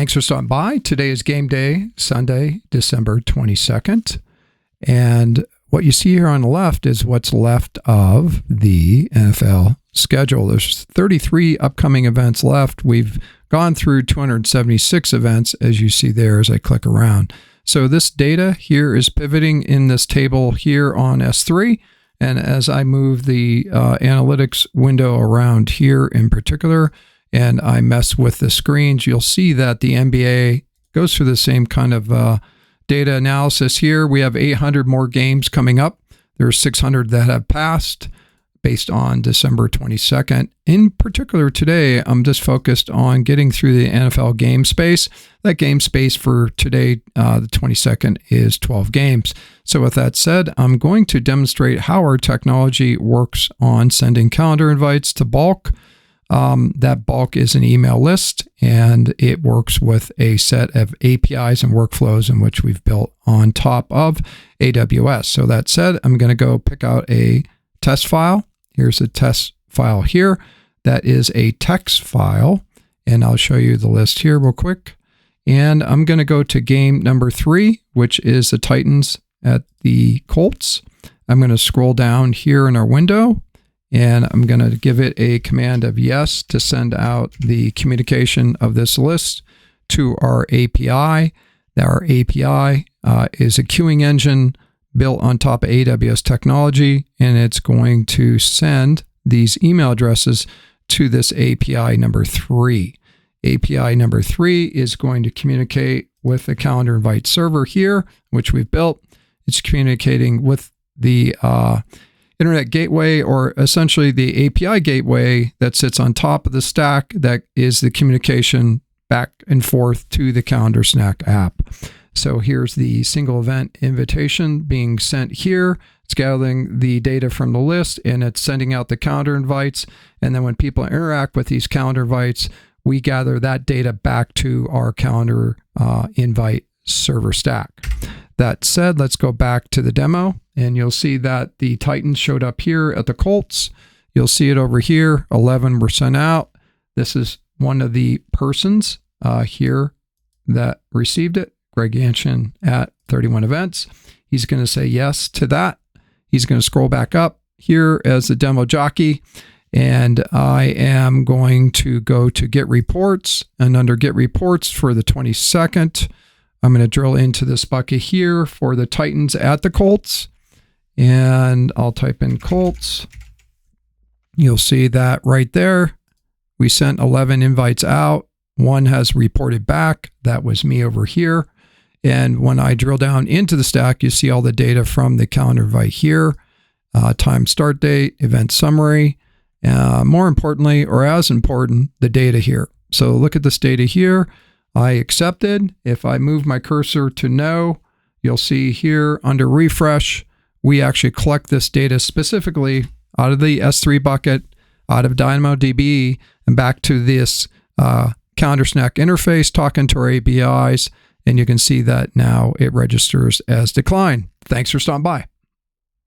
Thanks for stopping by. Today is game day, Sunday, December 22nd. And what you see here on the left is what's left of the NFL schedule. There's 33 upcoming events left. We've gone through 276 events, as you see there as I click around. So this data here is pivoting in this table here on S3. And as I move the analytics window around here in particular, and I mess with the screens, you'll see that the NBA goes through the same kind of data analysis here. We have 800 more games coming up. There are 600 that have passed based on December 22nd. In particular today, I'm just focused on getting through the NFL game space. That game space for today, the 22nd, is 12 games. So with that said, I'm going to demonstrate how our technology works on sending calendar invites to bulk. That bulk is an email list, and it works with a set of APIs and workflows in which we've built on top of AWS. So that said, I'm going to go pick out a test file. Here's a test file here. That is a text file, and I'll show you the list here real quick. And I'm going to go to game number 3, which is the Titans at the Colts. I'm going to scroll down here in our window, and I'm going to give it a command of yes to send out the communication of this list to our API. Our API is a queuing engine built on top of AWS technology, and it's going to send these email addresses to this API number 3. API number 3 is going to communicate with the calendar invite server here, which we've built. It's communicating with the Internet gateway, or essentially the API gateway that sits on top of the stack that is the communication back and forth to the Calendar Snack app. So here's the single event invitation being sent here. It's gathering the data from the list, and it's sending out the calendar invites. And then when people interact with these calendar invites, we gather that data back to our calendar invite server stack. That said, let's go back to the demo, and you'll see that the Titans showed up here at the Colts. You'll see it over here, 11 were sent out. This is one of the persons here that received it, Greg Yanchin at 31 events. He's going to say yes to that. He's going to scroll back up here as the demo jockey, and I am going to go to Get Reports, and under Get Reports for the 22nd, I'm going to drill into this bucket here for the Titans at the Colts, and I'll type in Colts. You'll see that right there. We sent 11 invites out. One has reported back. That was me over here. And when I drill down into the stack, you see all the data from the calendar invite here, time, start date, event summary, more importantly, or as important, the data here. So look at this data here. I accepted. If I move my cursor to no, you'll see here under refresh, we actually collect this data specifically out of the S3 bucket, out of DynamoDB, and back to this Calendar Snack interface, talking to our APIs, and you can see that now it registers as decline. Thanks for stopping by.